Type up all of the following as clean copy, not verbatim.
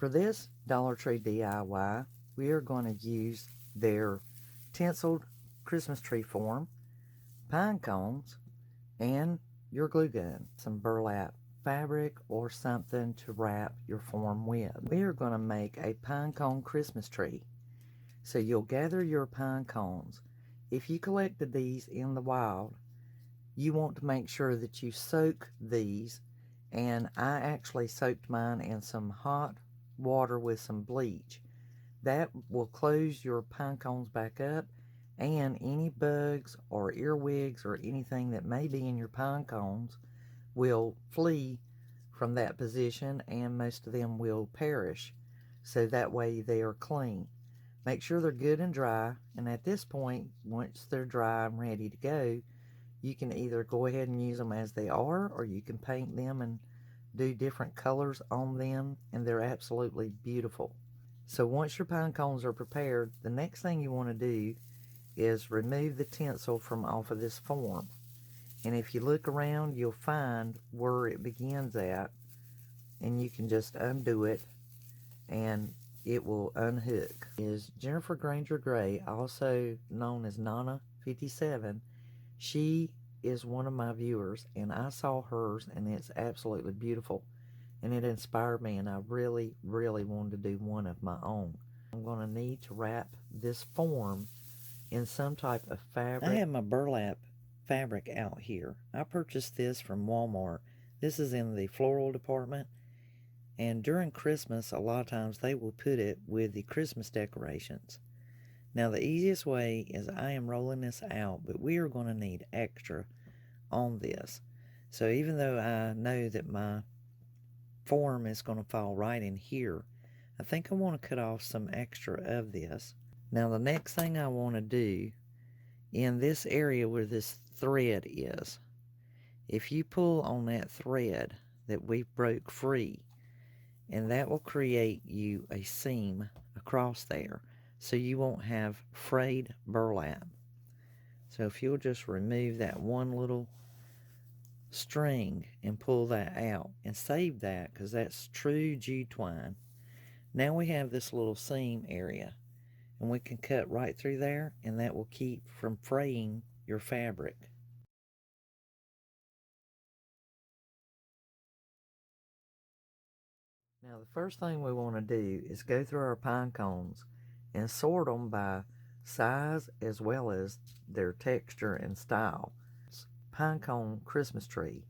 For this Dollar Tree DIY, we are going to use their tinseled Christmas tree form, pine cones, and your glue gun, some burlap fabric or something to wrap your form with. We are going to make a pine cone Christmas tree. So you'll gather your pine cones. If you collected these in the wild, you want to make sure that you soak these, and I actually soaked mine in some hot water with some bleach. That will close your pine cones back up, and any bugs or earwigs or anything that may be in your pine cones will flee from that position, and most of them will perish. So that way they are clean. Make sure they're good and dry, and at this point, once they're dry and ready to go, you can either go ahead and use them as they are, or you can paint them and do different colors on them, and they're absolutely beautiful. So once your pine cones are prepared, the next thing you want to do is remove the tinsel from off of this form. And if you look around, you'll find where it begins at, and you can just undo it and it will unhook. Is Jennifer Granger Gray, also known as Nana57. She is one of my viewers, and I saw hers, and it's absolutely beautiful, and it inspired me, and I really wanted to do one of my own. I'm going to need to wrap this form in some type of fabric. I have my burlap fabric out here. I purchased this from Walmart. This is in the floral department, and during Christmas a lot of times they will put it with the Christmas decorations. Now the easiest way is I am rolling this out, but we are going to need extra on this. So even though I know that my form is going to fall right in here, I think I want to cut off some extra of this. Now the next thing I want to do, in this area where this thread is, if you pull on that thread that we broke free, and that will create you a seam across there, so you won't have frayed burlap. So if you'll just remove that one little string and pull that out and save that, because that's true jute twine. Now we have this little seam area, and we can cut right through there, and that will keep from fraying your fabric. Now the first thing we want to do is go through our pine cones and sort them by size as well as their texture and style. Pine cone Christmas tree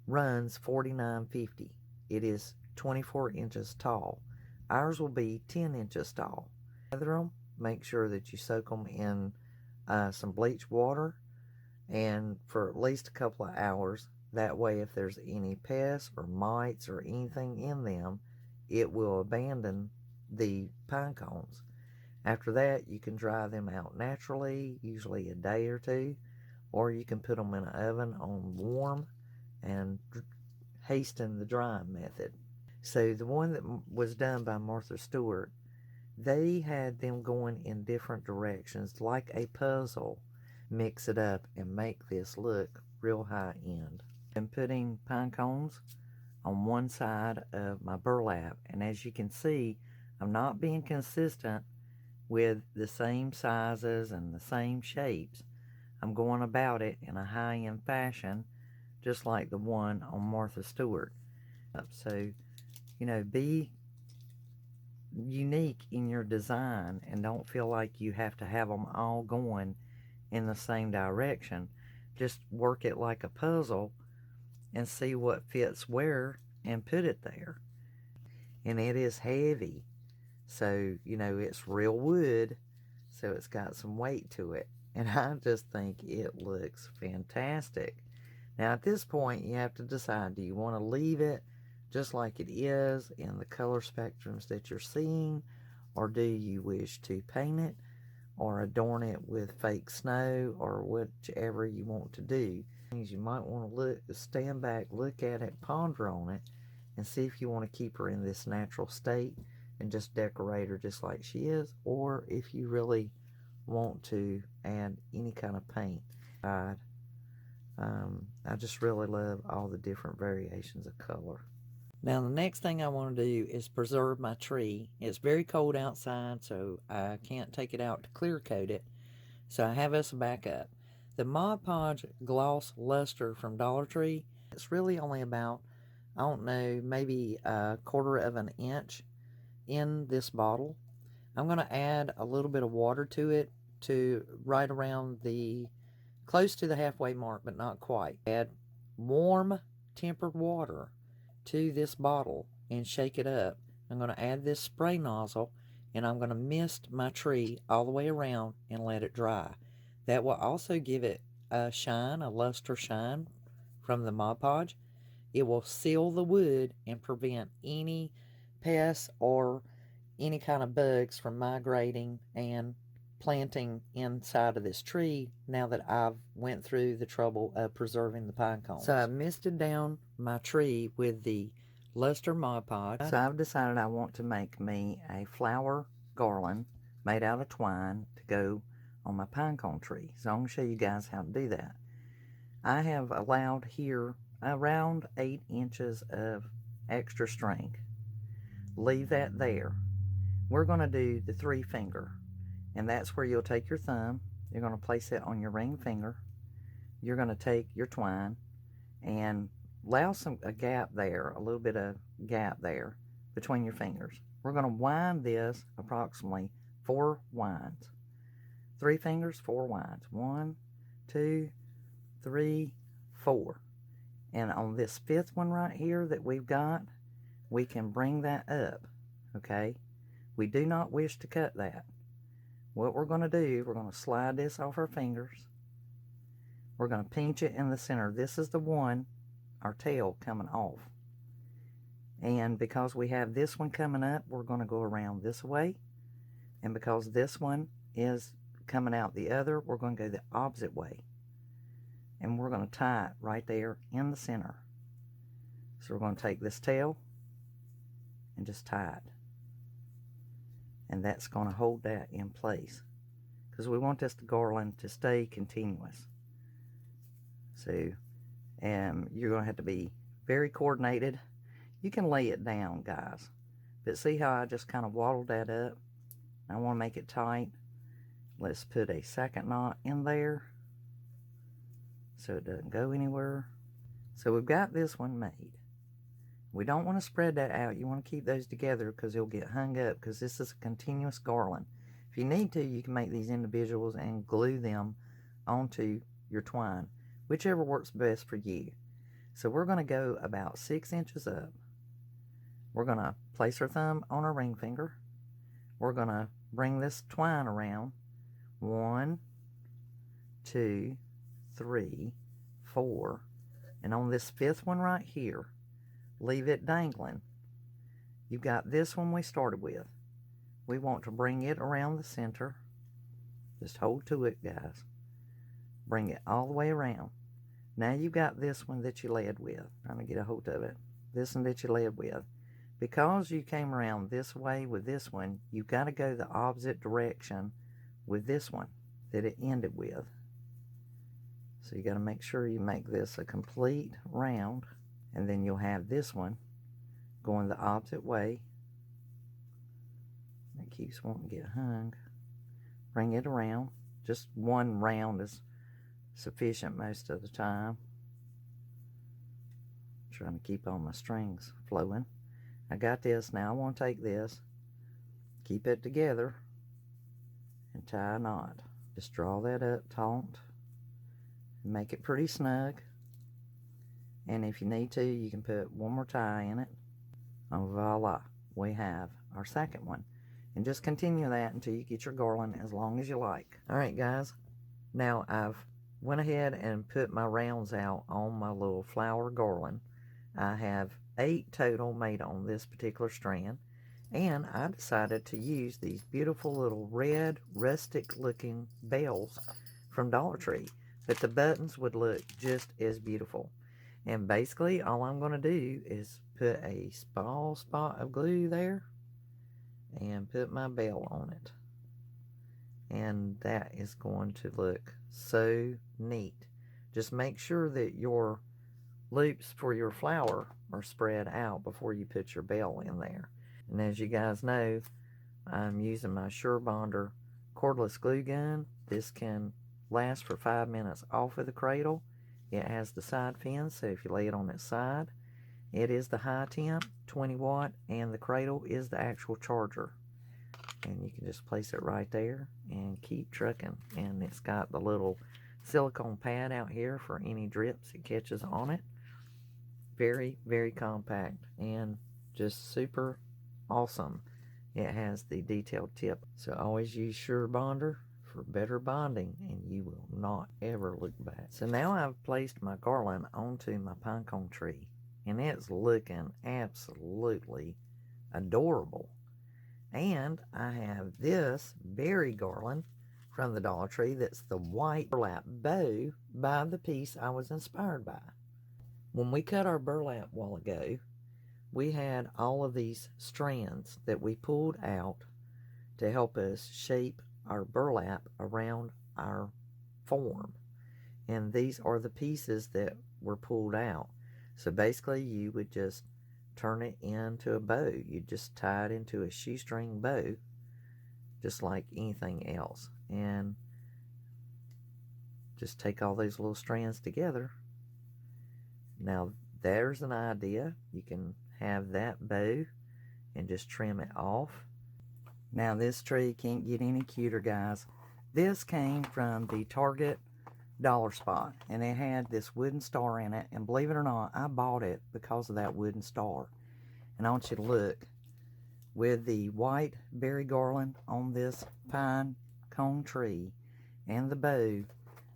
runs $49.50. It is 24 inches tall. Ours will be 10 inches tall. Gather them, make sure that you soak them in some bleach water, and for at least a couple of hours. That way if there's any pests or mites or anything in them, it will abandon the pine cones. After that, you can dry them out naturally, usually a day or two, or you can put them in an oven on warm and hasten the drying method. So the one that was done by Martha Stewart, they had them going in different directions like a puzzle. Mix it up and make this look real high end. I'm putting pine cones on one side of my burlap, and as you can see, I'm not being consistent with the same sizes and the same shapes. I'm going about it in a high-end fashion, just like the one on Martha Stewart. So, be unique in your design, and don't feel like you have to have them all going in the same direction. Just work it like a puzzle and see what fits where and put it there. And it is heavy, so it's real wood, so it's got some weight to it, and I just think it looks fantastic. Now at this point you have to decide, do you want to leave it just like it is in the color spectrums that you're seeing, or do you wish to paint it or adorn it with fake snow, or whichever you want to do. You might want to stand back, look at it, ponder on it, and see if you want to keep her in this natural state and just decorate her just like she is, or if you really want to add any kind of paint. I just really love all the different variations of color. Now the next thing I want to do is preserve my tree. It's very cold outside, so I can't take it out to clear coat it. So I have us a backup. The Mod Podge Gloss Luster from Dollar Tree, it's really only about, I don't know, maybe a quarter of an inch in this bottle. I'm going to add a little bit of water to it to right around the, close to the halfway mark, but not quite. Add warm tempered water to this bottle and shake it up. I'm going to add this spray nozzle and I'm going to mist my tree all the way around and let it dry. That will also give it a shine, a luster shine from the Mod Podge. It will seal the wood and prevent any pests or any kind of bugs from migrating and planting inside of this tree now that I've went through the trouble of preserving the pine cones. So I've misted down my tree with the Luster Mod Podge. So I've decided I want to make me a flower garland made out of twine to go on my pine cone tree. So I'm going to show you guys how to do that. I have allowed here around 8 inches of extra string. Leave that there. We're going to do the 3 finger, and that's where you'll take your thumb. You're going to place it on your ring finger. You're going to take your twine and allow a gap there, a little bit of gap there between your fingers. We're going to wind this approximately 4 winds. 3 fingers, 4 winds. 1, 2, 3, 4. And on this 5th one right here that we've got, we can bring that up, okay? We do not wish to cut that. What we're going to do, we're going to slide this off our fingers. We're going to pinch it in the center. This is the one, our tail coming off. And because we have this one coming up, we're going to go around this way. And because this one is coming out the other, we're going to go the opposite way. And we're going to tie it right there in the center. So we're going to take this tail and just tie it. And that's going to hold that in place because we want this garland to stay continuous. So you're going to have to be very coordinated. You can lay it down, guys, but see how I just kind of waddled that up? I want to make it tight. Let's put a second knot in there so it doesn't go anywhere. So we've got this one made. We don't want to spread that out. You want to keep those together because they'll get hung up because this is a continuous garland. If you need to, you can make these individuals and glue them onto your twine, whichever works best for you. So we're going to go about 6 inches up. We're going to place our thumb on our ring finger. We're going to bring this twine around. 1, 2, 3, 4. And on this 5th one right here, leave it dangling. You've got this one we started with. We want to bring it around the center. Just hold to it, guys. Bring it all the way around. Now you've got this one that you led with. Trying to get a hold of it. This one that you led with. Because you came around this way with this one, you've got to go the opposite direction with this one that it ended with. So you got to make sure you make this a complete round. And then you'll have this one going the opposite way. It keeps wanting to get hung. Bring it around. Just one round is sufficient most of the time. Trying to keep all my strings flowing. I got this. Now I want to take this, keep it together, and tie a knot. Just draw that up taut. Make it pretty snug. And if you need to, you can put one more tie in it. And voila, we have our second one. And just continue that until you get your garland as long as you like. Alright guys, now I've went ahead and put my rounds out on my little flower garland. I have 8 total made on this particular strand. And I decided to use these beautiful little red rustic looking bells from Dollar Tree. But the buttons would look just as beautiful. And basically, all I'm going to do is put a small spot of glue there and put my bell on it. And that is going to look so neat. Just make sure that your loops for your flower are spread out before you put your bell in there. And as you guys know, I'm using my SureBonder cordless glue gun. This can last for 5 minutes off of the cradle. It has the side pins, so if you lay it on its side, it is the high temp, 20 watt, and the cradle is the actual charger. And you can just place it right there and keep trucking. And it's got the little silicone pad out here for any drips it catches on it. Very, very compact and just super awesome. It has the detailed tip. So always use SureBonder for better bonding, and you will not ever look back. So now I've placed my garland onto my pinecone tree, and it's looking absolutely adorable. And I have this berry garland from the Dollar Tree that's the white burlap bow by the piece I was inspired by. When we cut our burlap a while ago, we had all of these strands that we pulled out to help us shape our burlap around our form. And these are the pieces that were pulled out. So basically you would just turn it into a bow. You just tie it into a shoestring bow, just like anything else. And just take all those little strands together. Now there's an idea. You can have that bow and just trim it off. Now this tree can't get any cuter, guys. This came from the Target Dollar Spot, and it had this wooden star in it, and believe it or not, I bought it because of that wooden star. And I want you to look, with the white berry garland on this pine cone tree and the bow,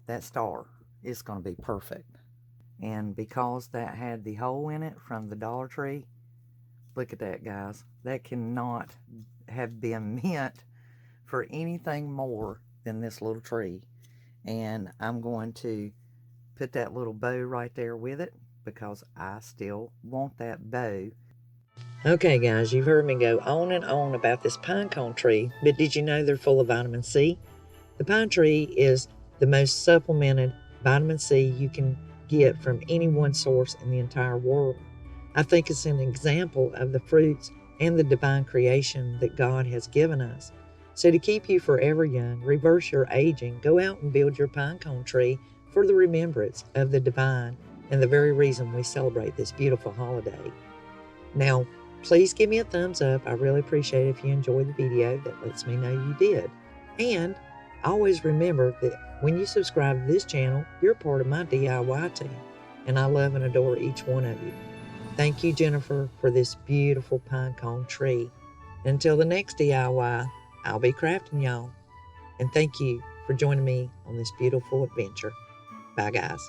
that star is going to be perfect. And because that had the hole in it from the Dollar Tree, look at that, guys. That cannot have been meant for anything more than this little tree. And I'm going to put that little bow right there with it because I still want that bow. Okay, guys, you've heard me go on and on about this pinecone tree, but did you know they're full of vitamin C? The pine tree is the most supplemented vitamin C you can get from any one source in the entire world. I think it's an example of the fruits and the divine creation that God has given us. So to keep you forever young, reverse your aging, go out and build your pinecone tree for the remembrance of the divine and the very reason we celebrate this beautiful holiday. Now, please give me a thumbs up. I really appreciate it if you enjoyed the video. That lets me know you did. And always remember that when you subscribe to this channel, you're part of my DIY team, and I love and adore each one of you. Thank you, Jennifer, for this beautiful pinecone tree. Until the next DIY, I'll be crafting, y'all. And thank you for joining me on this beautiful adventure. Bye, guys.